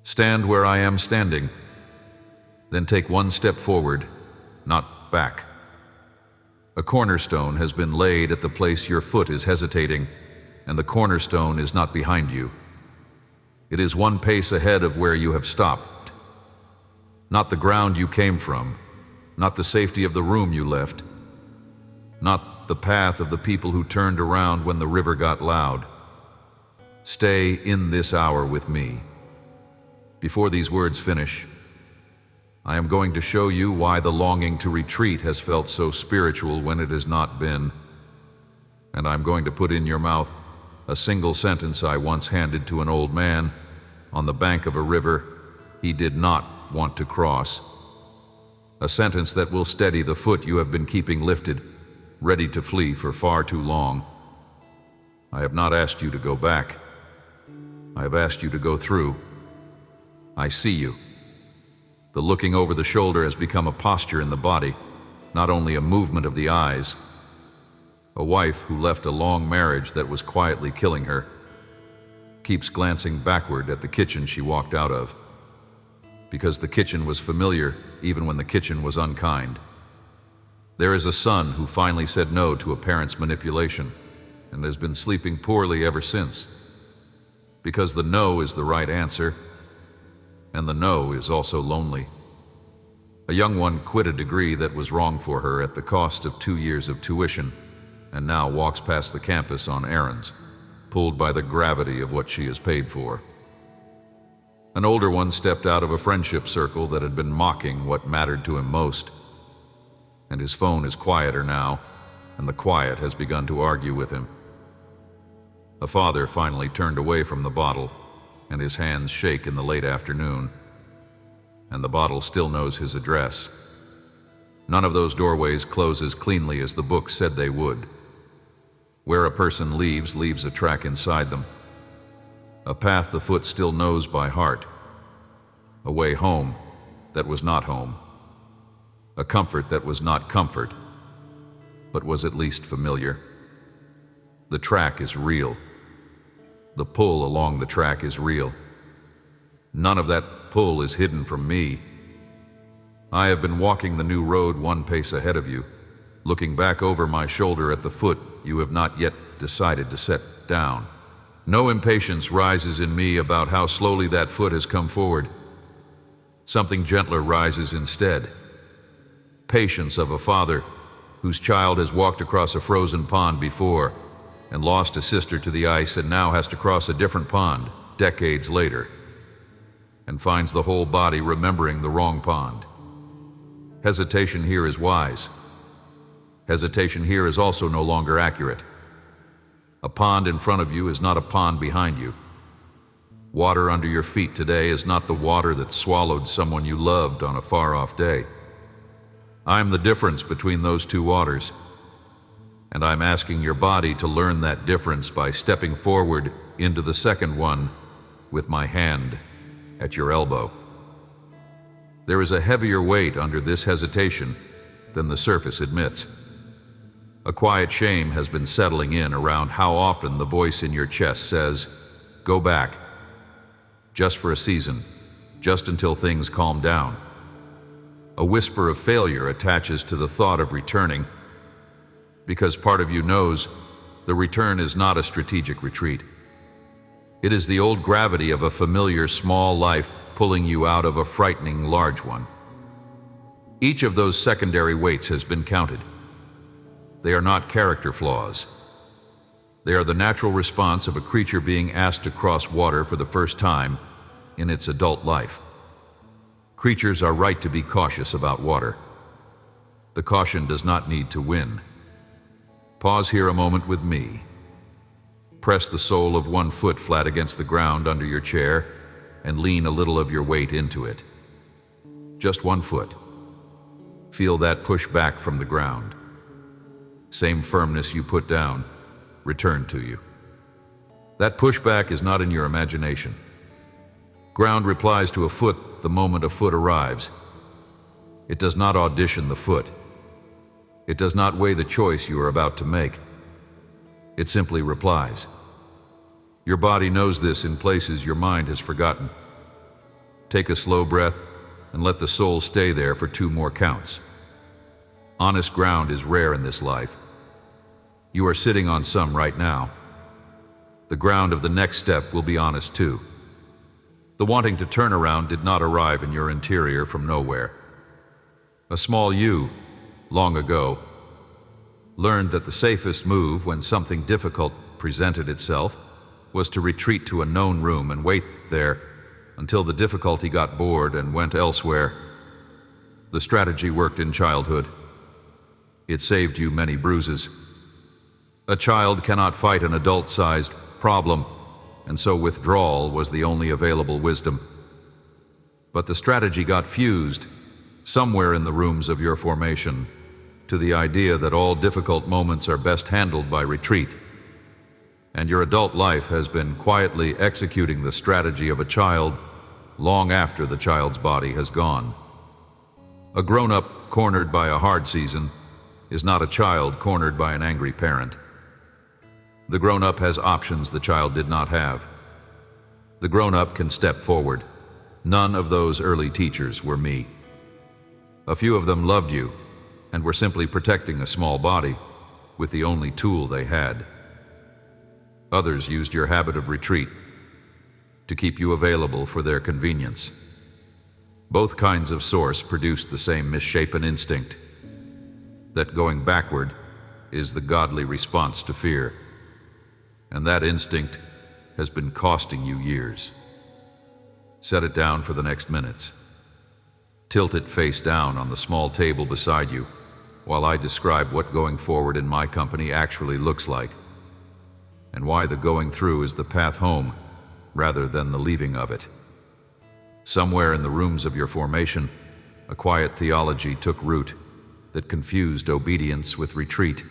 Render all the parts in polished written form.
Stand where I am standing. Then take one step forward, not back. A cornerstone has been laid at the place your foot is hesitating, and the cornerstone is not behind you. It is one pace ahead of where you have stopped. Not the ground you came from, not the safety of the room you left, not the path of the people who turned around when the river got loud. Stay in this hour with me. Before these words finish, I am going to show you why the longing to retreat has felt so spiritual when it has not been. And I'm going to put in your mouth a single sentence I once handed to an old man on the bank of a river he did not want to cross. A sentence that will steady the foot you have been keeping lifted, ready to flee for far too long. I have not asked you to go back. I have asked you to go through. I see you. The looking over the shoulder has become a posture in the body, not only a movement of the eyes. A wife who left a long marriage that was quietly killing her keeps glancing backward at the kitchen she walked out of, because the kitchen was familiar even when the kitchen was unkind. There is a son who finally said no to a parent's manipulation and has been sleeping poorly ever since, because the no is the right answer, and the no is also lonely. A young one quit a degree that was wrong for her at the cost of 2 years of tuition, and now walks past the campus on errands, pulled by the gravity of what she has paid for. An older one stepped out of a friendship circle that had been mocking what mattered to him most, and his phone is quieter now, and the quiet has begun to argue with him. A father finally turned away from the bottle, and his hands shake in the late afternoon, and the bottle still knows his address. None of those doorways close as cleanly as the book said they would. Where a person leaves a track inside them, a path the foot still knows by heart, a way home that was not home, a comfort that was not comfort, but was at least familiar. The track is real. The pull along the track is real. None of that pull is hidden from me. I have been walking the new road one pace ahead of you, looking back over my shoulder at the foot you have not yet decided to set down. No impatience rises in me about how slowly that foot has come forward. Something gentler rises instead. Patience of a father whose child has walked across a frozen pond before and lost a sister to the ice and now has to cross a different pond decades later and finds the whole body remembering the wrong pond. Hesitation here is wise. Hesitation here is also no longer accurate. A pond in front of you is not a pond behind you. Water under your feet today is not the water that swallowed someone you loved on a far-off day. I'm the difference between those two waters, and I'm asking your body to learn that difference by stepping forward into the second one with my hand at your elbow. There is a heavier weight under this hesitation than the surface admits. A quiet shame has been settling in around how often the voice in your chest says, "Go back. Just for a season, just until things calm down." A whisper of failure attaches to the thought of returning, because part of you knows the return is not a strategic retreat. It is the old gravity of a familiar small life pulling you out of a frightening large one. Each of those secondary weights has been counted. They are not character flaws. They are the natural response of a creature being asked to cross water for the first time in its adult life. Creatures are right to be cautious about water. The caution does not need to win. Pause here a moment with me. Press the sole of one foot flat against the ground under your chair and lean a little of your weight into it. Just one foot. Feel that push back from the ground. Same firmness you put down, return to you. That pushback is not in your imagination. Ground replies to a foot the moment a foot arrives. It does not audition the foot. It does not weigh the choice you are about to make. It simply replies. Your body knows this in places your mind has forgotten. Take a slow breath and let the soul stay there for 2 more counts. Honest ground is rare in this life. You are sitting on some right now. The ground of the next step will be honest too. The wanting to turn around did not arrive in your interior from nowhere. A small you, long ago, learned that the safest move when something difficult presented itself was to retreat to a known room and wait there until the difficulty got bored and went elsewhere. The strategy worked in childhood. It saved you many bruises. A child cannot fight an adult-sized problem, and so withdrawal was the only available wisdom. But the strategy got fused somewhere in the rooms of your formation to the idea that all difficult moments are best handled by retreat. And your adult life has been quietly executing the strategy of a child long after the child's body has gone. A grown-up cornered by a hard season is not a child cornered by an angry parent. The grown-up has options the child did not have. The grown-up can step forward. None of those early teachers were me. A few of them loved you and were simply protecting a small body with the only tool they had. Others used your habit of retreat to keep you available for their convenience. Both kinds of source produce the same misshapen instinct, that going backward is the godly response to fear. And that instinct has been costing you years. Set it down for the next minutes. Tilt it face down on the small table beside you while I describe what going forward in my company actually looks like, and why the going through is the path home rather than the leaving of it. Somewhere in the rooms of your formation, a quiet theology took root that confused obedience with retreat.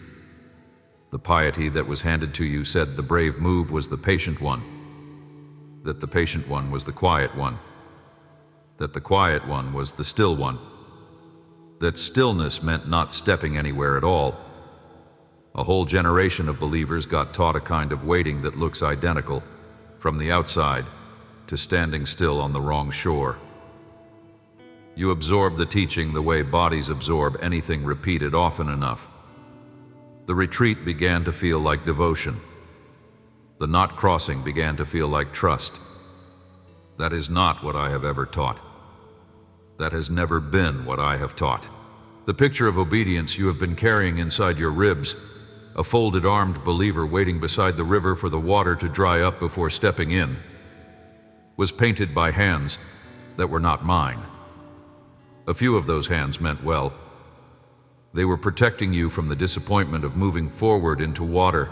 The piety that was handed to you said the brave move was the patient one, that the patient one was the quiet one, that the quiet one was the still one, that stillness meant not stepping anywhere at all. A whole generation of believers got taught a kind of waiting that looks identical, from the outside, to standing still on the wrong shore. You absorb the teaching the way bodies absorb anything repeated often enough. The retreat began to feel like devotion. The not crossing began to feel like trust. That is not what I have ever taught. That has never been what I have taught. The picture of obedience you have been carrying inside your ribs, a folded armed believer waiting beside the river for the water to dry up before stepping in, was painted by hands that were not mine. A few of those hands meant well. They were protecting you from the disappointment of moving forward into water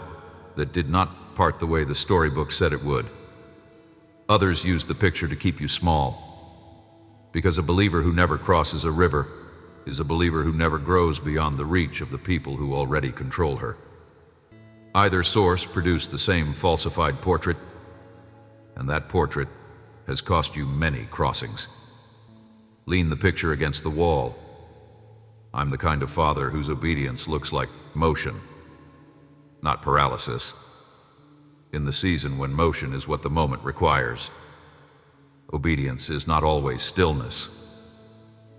that did not part the way the storybook said it would. Others used the picture to keep you small, because a believer who never crosses a river is a believer who never grows beyond the reach of the people who already control her. Either source produced the same falsified portrait, and that portrait has cost you many crossings. Lean the picture against the wall. I'm the kind of father whose obedience looks like motion, not paralysis, in the season when motion is what the moment requires. Obedience is not always stillness.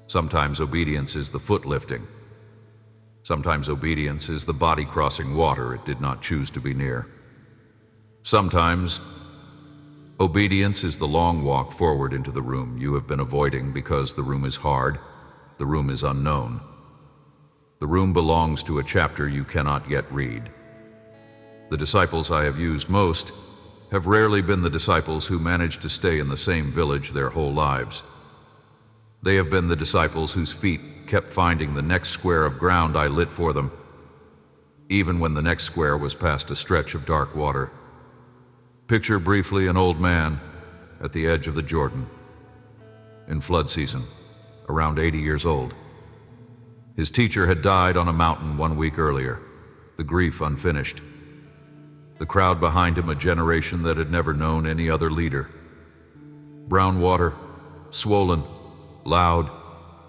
Sometimes obedience is the foot lifting. Sometimes obedience is the body crossing water it did not choose to be near. Sometimes obedience is the long walk forward into the room you have been avoiding because the room is hard, the room is unknown. The room belongs to a chapter you cannot yet read. The disciples I have used most have rarely been the disciples who managed to stay in the same village their whole lives. They have been the disciples whose feet kept finding the next square of ground I lit for them, even when the next square was past a stretch of dark water. Picture briefly an old man at the edge of the Jordan, in flood season, around 80 years old. His teacher had died on a mountain 1 week earlier, the grief unfinished. The crowd behind him a generation that had never known any other leader. Brown water, swollen, loud,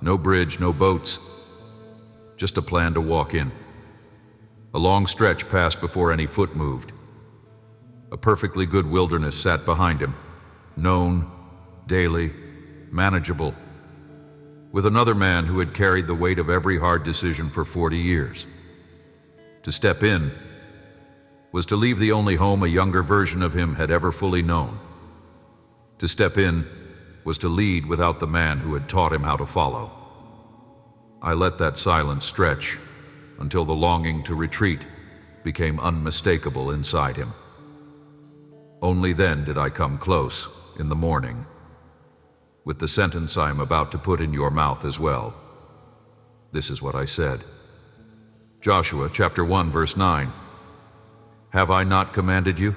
no bridge, no boats, just a plan to walk in. A long stretch passed before any foot moved. A perfectly good wilderness sat behind him, known, daily, manageable, with another man who had carried the weight of every hard decision for 40 years. To step in was to leave the only home a younger version of him had ever fully known. To step in was to lead without the man who had taught him how to follow. I let that silence stretch until the longing to retreat became unmistakable inside him. Only then did I come close, in the morning, with the sentence I am about to put in your mouth as well. This is what I said. Joshua chapter 1, verse 9. Have I not commanded you?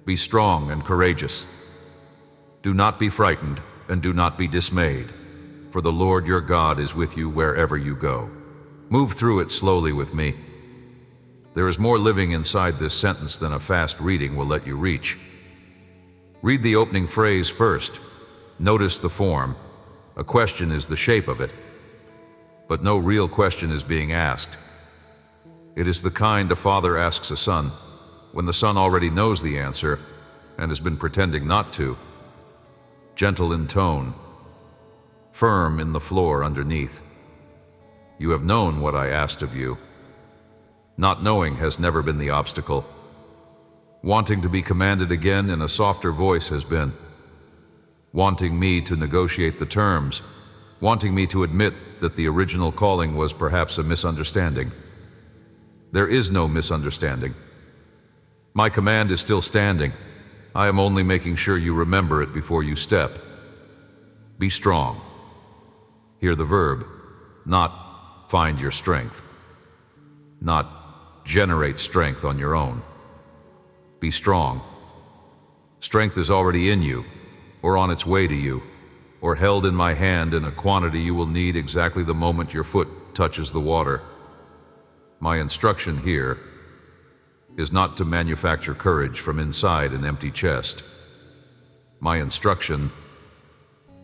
Be strong and courageous. Do not be frightened and do not be dismayed, for the Lord your God is with you wherever you go. Move through it slowly with me. There is more living inside this sentence than a fast reading will let you reach. Read the opening phrase first. Notice the form. A question is the shape of it. But no real question is being asked. It is the kind a father asks a son when the son already knows the answer and has been pretending not to. Gentle in tone, firm in the floor underneath. You have known what I asked of you. Not knowing has never been the obstacle. Wanting to be commanded again in a softer voice has been. Wanting me to negotiate the terms, wanting me to admit that the original calling was perhaps a misunderstanding. There is no misunderstanding. My command is still standing. I am only making sure you remember it before you step. Be strong. Hear the verb, not find your strength. Not generate strength on your own. Be strong. Strength is already in you, or on its way to you, or held in my hand in a quantity you will need exactly the moment your foot touches the water. My instruction here is not to manufacture courage from inside an empty chest. My instruction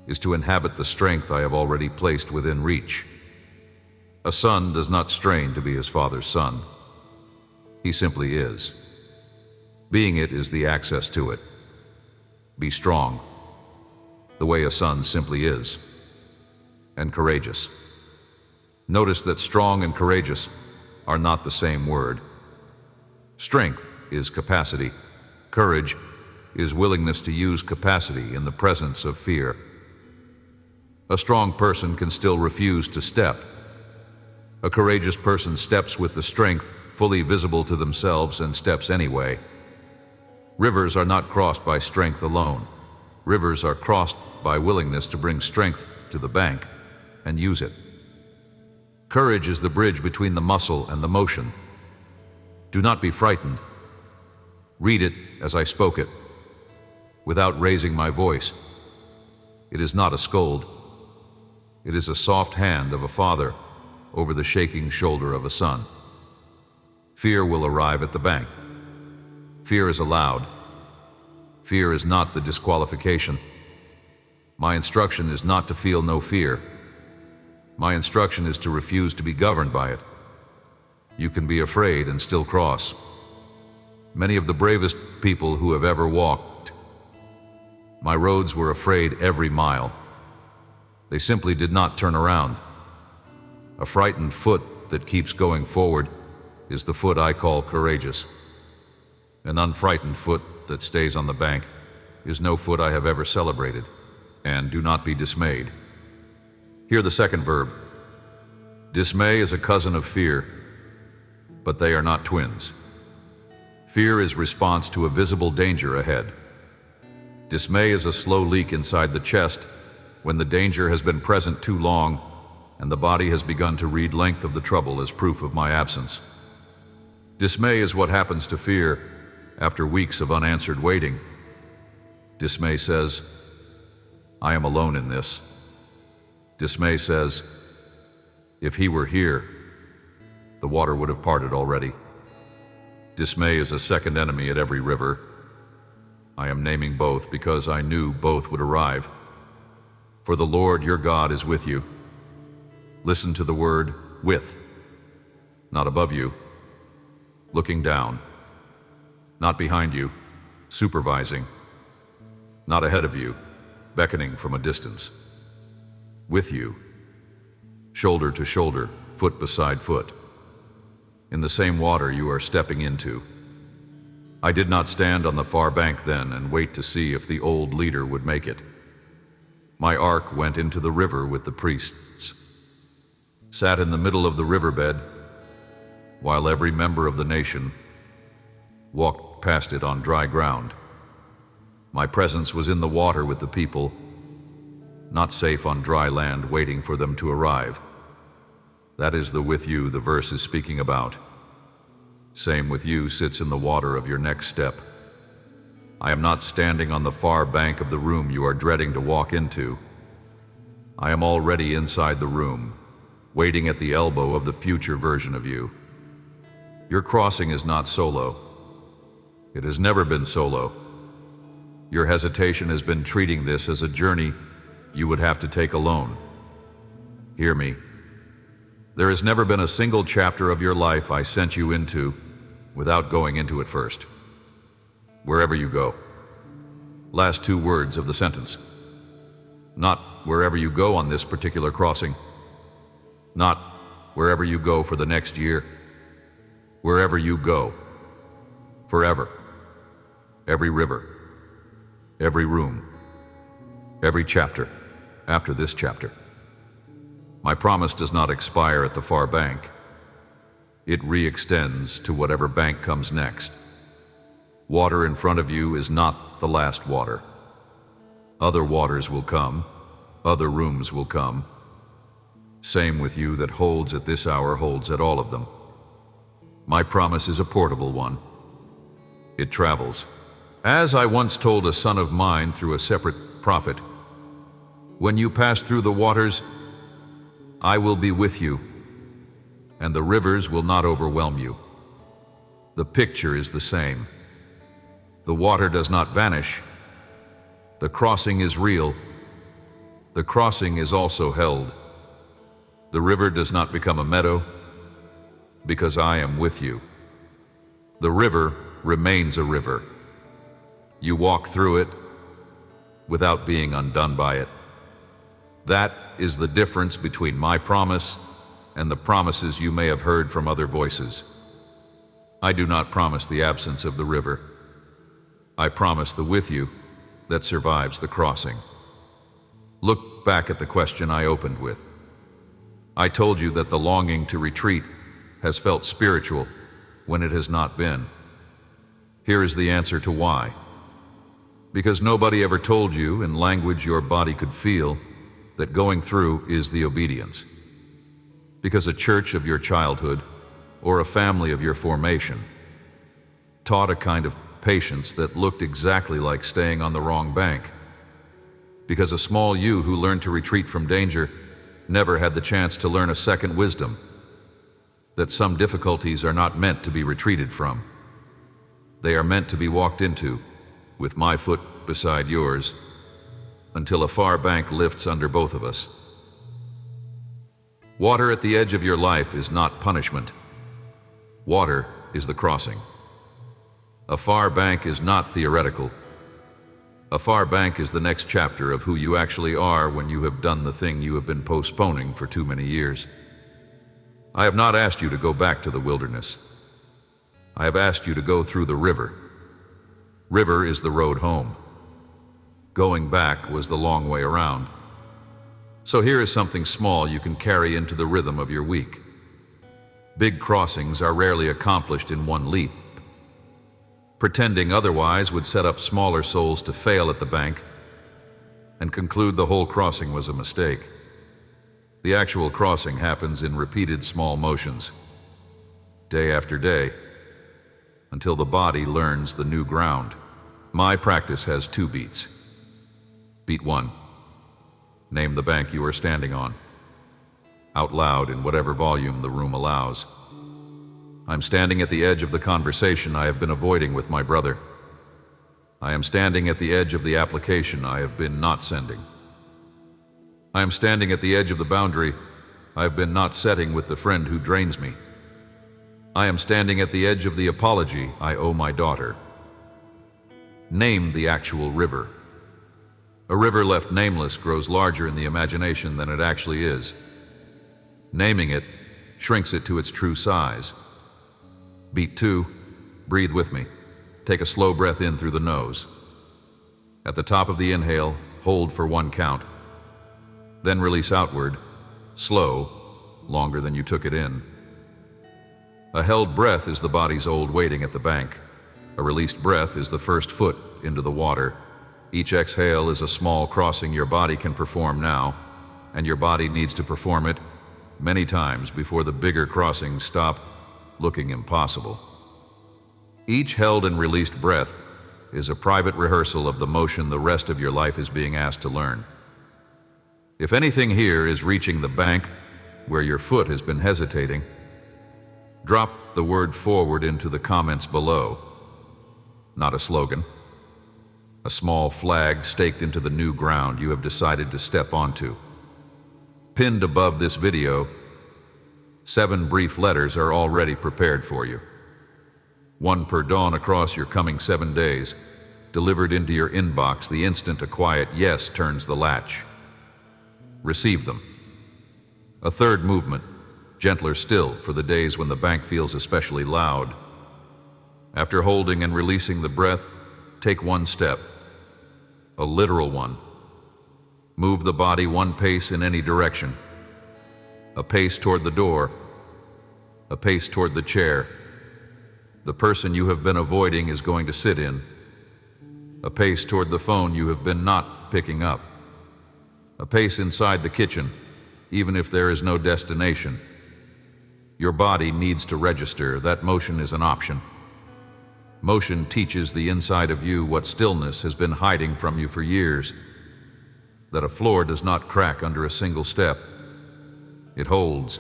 is to inhabit the strength I have already placed within reach. A son does not strain to be his father's son. He simply is. Being it is the access to it. Be strong, the way a son simply is, and courageous. Notice that strong and courageous are not the same word. Strength is capacity. Courage is willingness to use capacity in the presence of fear. A strong person can still refuse to step. A courageous person steps with the strength fully visible to themselves and steps anyway. Rivers are not crossed by strength alone. Rivers are crossed by willingness to bring strength to the bank and use it. Courage is the bridge between the muscle and the motion. Do not be frightened. Read it as I spoke it, without raising my voice. It is not a scold. It is a soft hand of a father over the shaking shoulder of a son. Fear will arrive at the bank. Fear is allowed. Fear is not the disqualification. My instruction is not to feel no fear. My instruction is to refuse to be governed by it. You can be afraid and still cross. Many of the bravest people who have ever walked my roads were afraid every mile. They simply did not turn around. A frightened foot that keeps going forward is the foot I call courageous. An unfrightened foot that stays on the bank is no foot I have ever celebrated. And do not be dismayed. Hear the second verb. Dismay is a cousin of fear, but they are not twins. Fear is response to a visible danger ahead. Dismay is a slow leak inside the chest when the danger has been present too long and the body has begun to read length of the trouble as proof of my absence. Dismay is what happens to fear after weeks of unanswered waiting. Dismay says, I am alone in this. Dismay says, if he were here, the water would have parted already. Dismay is a second enemy at every river. I am naming both because I knew both would arrive. For the Lord your God is with you. Listen to the word with, not above you, looking down, not behind you, supervising, not ahead of you, beckoning from a distance. With you, shoulder to shoulder, foot beside foot, in the same water you are stepping into. I did not stand on the far bank then and wait to see if the old leader would make it. My ark went into the river with the priests, sat in the middle of the riverbed, while every member of the nation walked past it on dry ground. My presence was in the water with the people, not safe on dry land waiting for them to arrive. That is the with you the verse is speaking about. Same with you sits in the water of your next step. I am not standing on the far bank of the room you are dreading to walk into. I am already inside the room, waiting at the elbow of the future version of you. Your crossing is not solo. It has never been solo. Your hesitation has been treating this as a journey you would have to take alone. Hear me. There has never been a single chapter of your life I sent you into without going into it first. Wherever you go. Last two words of the sentence. Not wherever you go on this particular crossing. Not wherever you go for the next year. Wherever you go. Forever. Every river. Every room. Every chapter after this chapter. My promise does not expire at the far bank. It re-extends to whatever bank comes next. Water in front of you is not the last water. Other waters will come. Other rooms will come. Same with you that holds at this hour holds at all of them. My promise is a portable one. It travels. As I once told a son of mine through a separate prophet, when you pass through the waters, I will be with you, and the rivers will not overwhelm you. The picture is the same. The water does not vanish. The crossing is real. The crossing is also held. The river does not become a meadow, because I am with you. The river remains a river. You walk through it without being undone by it. That is the difference between my promise and the promises you may have heard from other voices. I do not promise the absence of the river. I promise the with you that survives the crossing. Look back at the question I opened with. I told you that the longing to retreat has felt spiritual when it has not been. Here is the answer to why. Because nobody ever told you, in language your body could feel, that going through is the obedience. Because a church of your childhood, or a family of your formation, taught a kind of patience that looked exactly like staying on the wrong bank. Because a small you who learned to retreat from danger never had the chance to learn a second wisdom, that some difficulties are not meant to be retreated from. They are meant to be walked into, with my foot beside yours, until a far bank lifts under both of us. Water at the edge of your life is not punishment. Water is the crossing. A far bank is not theoretical. A far bank is the next chapter of who you actually are when you have done the thing you have been postponing for too many years. I have not asked you to go back to the wilderness. I have asked you to go through the river. River is the road home. Going back was the long way around. So here is something small you can carry into the rhythm of your week. Big crossings are rarely accomplished in one leap. Pretending otherwise would set up smaller souls to fail at the bank and conclude the whole crossing was a mistake. The actual crossing happens in repeated small motions, day after day, until the body learns the new ground. My practice has 2 beats. Beat 1. Name the bank you are standing on, out loud in whatever volume the room allows. I'm standing at the edge of the conversation I have been avoiding with my brother. I am standing at the edge of the application I have been not sending. I am standing at the edge of the boundary I have been not setting with the friend who drains me. I am standing at the edge of the apology I owe my daughter. Name the actual river. A river left nameless grows larger in the imagination than it actually is. Naming it shrinks it to its true size. Beat 2, breathe with me. Take a slow breath in through the nose. At the top of the inhale, hold for 1 count. Then release outward, slow, longer than you took it in. A held breath is the body's old waiting at the bank. A released breath is the first foot into the water. Each exhale is a small crossing your body can perform now, and your body needs to perform it many times before the bigger crossings stop looking impossible. Each held and released breath is a private rehearsal of the motion the rest of your life is being asked to learn. If anything here is reaching the bank where your foot has been hesitating, drop the word forward into the comments below. Not a slogan. A small flag staked into the new ground you have decided to step onto. Pinned above this video, 7 brief letters are already prepared for you. 1 per dawn across your coming 7 days, delivered into your inbox the instant a quiet yes turns the latch. Receive them. A 3rd movement, gentler still for the days when the bank feels especially loud. After holding and releasing the breath, take 1 step. A literal one. Move the body 1 pace in any direction. A pace toward the door. A pace toward the chair. The person you have been avoiding is going to sit in. A pace toward the phone you have been not picking up. A pace inside the kitchen, even if there is no destination. Your body needs to register that motion is an option. Motion teaches the inside of you what stillness has been hiding from you for years, that a floor does not crack under a single step. It holds.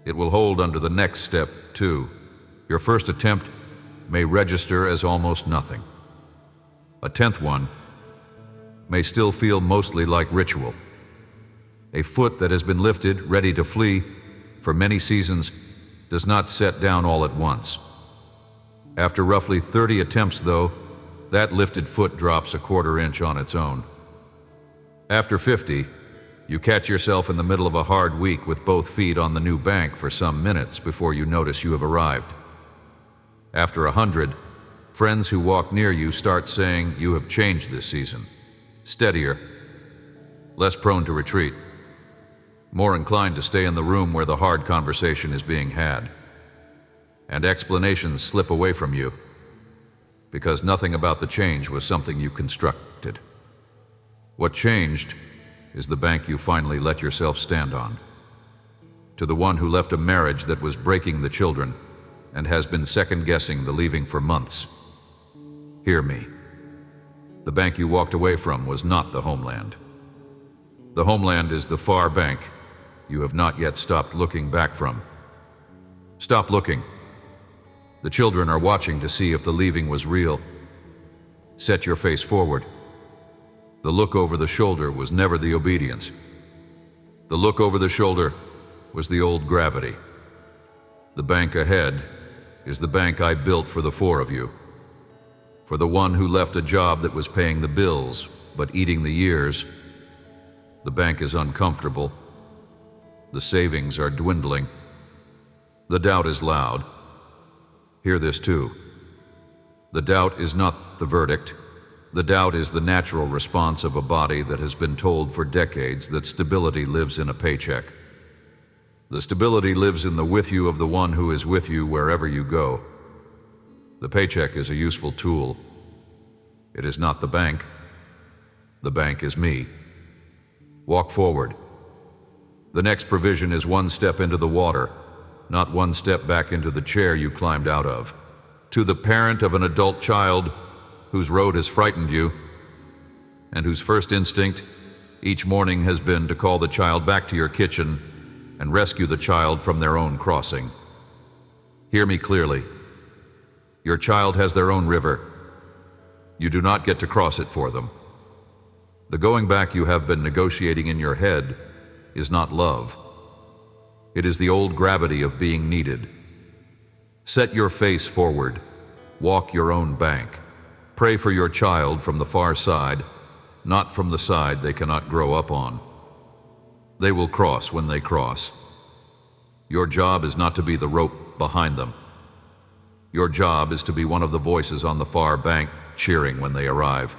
It will hold under the next step, too. Your first attempt may register as almost nothing. A 10th one may still feel mostly like ritual. A foot that has been lifted, ready to flee, for many seasons, does not set down all at once. After roughly 30 attempts, though, that lifted foot drops a 1/4 inch on its own. After 50, you catch yourself in the middle of a hard week with both feet on the new bank for some minutes before you notice you have arrived. After 100, friends who walk near you start saying you have changed this season. Steadier, less prone to retreat, more inclined to stay in the room where the hard conversation is being had. And explanations slip away from you, because nothing about the change was something you constructed. What changed is the bank you finally let yourself stand on. To the one who left a marriage that was breaking the children and has been second-guessing the leaving for months, hear me. The bank you walked away from was not the homeland. The homeland is the far bank you have not yet stopped looking back from. Stop looking. The children are watching to see if the leaving was real. Set your face forward. The look over the shoulder was never the obedience. The look over the shoulder was the old gravity. The bank ahead is the bank I built for the 4 of you. For the one who left a job that was paying the bills, but eating the years. The bank is uncomfortable. The savings are dwindling. The doubt is loud. Hear this too. The doubt is not the verdict. The doubt is the natural response of a body that has been told for decades that stability lives in a paycheck. The stability lives in the with you of the one who is with you wherever you go. The paycheck is a useful tool. It is not the bank. The bank is me. Walk forward. The next provision is 1 step into the water, not 1 step back into the chair you climbed out of. To the parent of an adult child whose road has frightened you, and whose first instinct each morning has been to call the child back to your kitchen and rescue the child from their own crossing. Hear me clearly. Your child has their own river. You do not get to cross it for them. The going back you have been negotiating in your head is not love. It is the old gravity of being needed. Set your face forward. Walk your own bank. Pray for your child from the far side, not from the side they cannot grow up on. They will cross when they cross. Your job is not to be the rope behind them. Your job is to be one of the voices on the far bank cheering when they arrive.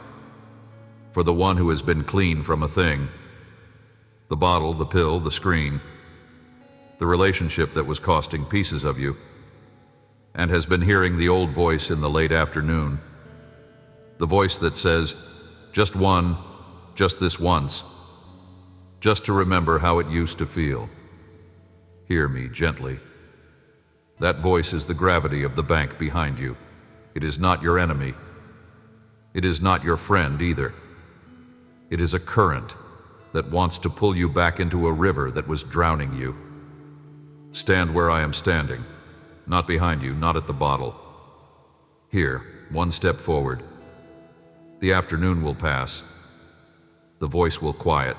For the one who has been clean from a thing, the bottle, the pill, the screen, the relationship that was costing pieces of you, and has been hearing the old voice in the late afternoon, the voice that says, just one, just this once, just to remember how it used to feel. Hear me gently. That voice is the gravity of the bank behind you. It is not your enemy. It is not your friend either. It is a current that wants to pull you back into a river that was drowning you. Stand where I am standing, not behind you, not at the bottle. Here, one step forward. The afternoon will pass. The voice will quiet.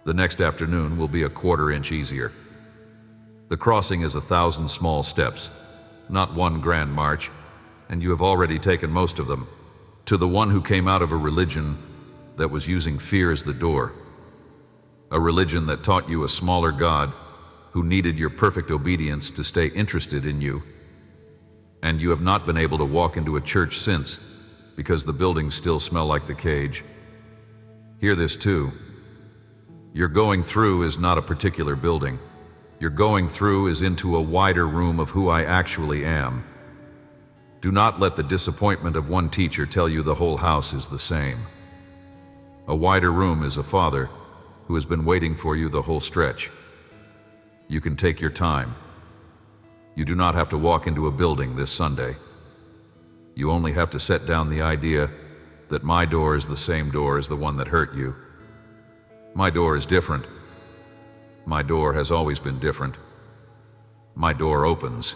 The next afternoon will be a quarter-inch easier. The crossing is 1,000 small steps, not one grand march, and you have already taken most of them. To the one who came out of a religion that was using fear as the door, a religion that taught you a smaller God who needed your perfect obedience to stay interested in you, and you have not been able to walk into a church since because the buildings still smell like the cage. Hear this too. Your going through is not a particular building. Your going through is into a wider room of who I actually am. Do not let the disappointment of one teacher tell you the whole house is the same. A wider room is a father who has been waiting for you the whole stretch. You can take your time. You do not have to walk into a building this Sunday. You only have to set down the idea that my door is the same door as the one that hurt you. My door is different. My door has always been different. My door opens.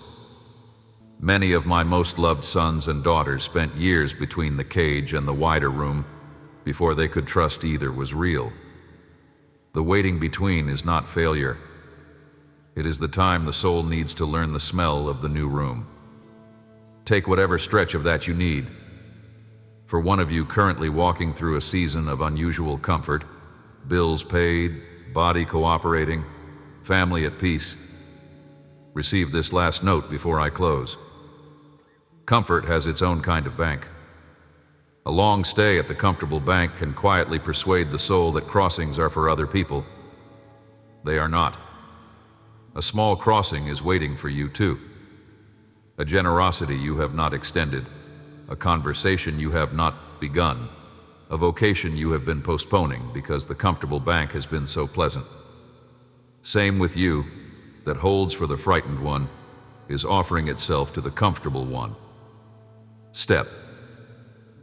Many of my most loved sons and daughters spent years between the cage and the wider room before they could trust either was real. The waiting between is not failure. It is the time the soul needs to learn the smell of the new room. Take whatever stretch of that you need. For one of you currently walking through a season of unusual comfort, bills paid, body cooperating, family at peace, receive this last note before I close. Comfort has its own kind of bank. A long stay at the comfortable bank can quietly persuade the soul that crossings are for other people. They are not. A small crossing is waiting for you too. A generosity you have not extended, a conversation you have not begun, a vocation you have been postponing because the comfortable bank has been so pleasant. Same with you, that holds for the frightened one, is offering itself to the comfortable one. Step.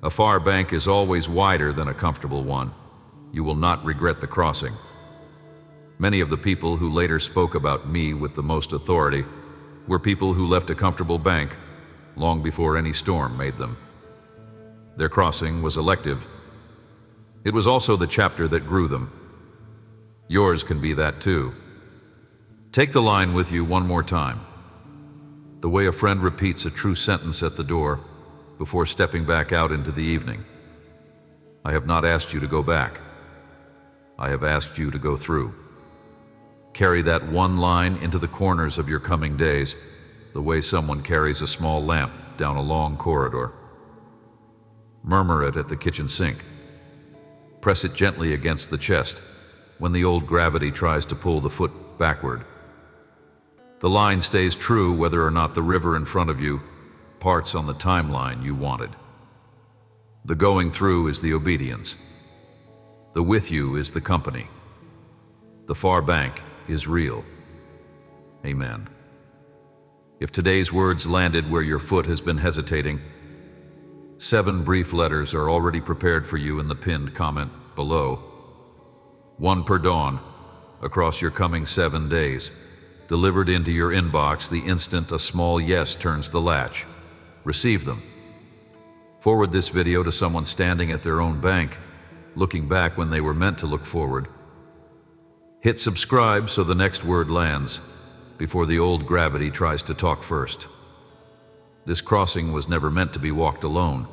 A far bank is always wider than a comfortable one. You will not regret the crossing. Many of the people who later spoke about me with the most authority were people who left a comfortable bank long before any storm made them. Their crossing was elective. It was also the chapter that grew them. Yours can be that too. Take the line with you one more time. The way a friend repeats a true sentence at the door before stepping back out into the evening. I have not asked you to go back. I have asked you to go through. Carry that one line into the corners of your coming days, the way someone carries a small lamp down a long corridor. Murmur it at the kitchen sink. Press it gently against the chest when the old gravity tries to pull the foot backward. The line stays true whether or not the river in front of you parts on the timeline you wanted. The going through is the obedience. The with you is the company. The far bank is real. Amen. If today's words landed where your foot has been hesitating, 7 brief letters are already prepared for you in the pinned comment below. 1 per dawn, across your coming 7 days, delivered into your inbox the instant a small yes turns the latch. Receive them. Forward this video to someone standing at their own bank, looking back when they were meant to look forward. Hit subscribe so the next word lands before the old gravity tries to talk first. This crossing was never meant to be walked alone.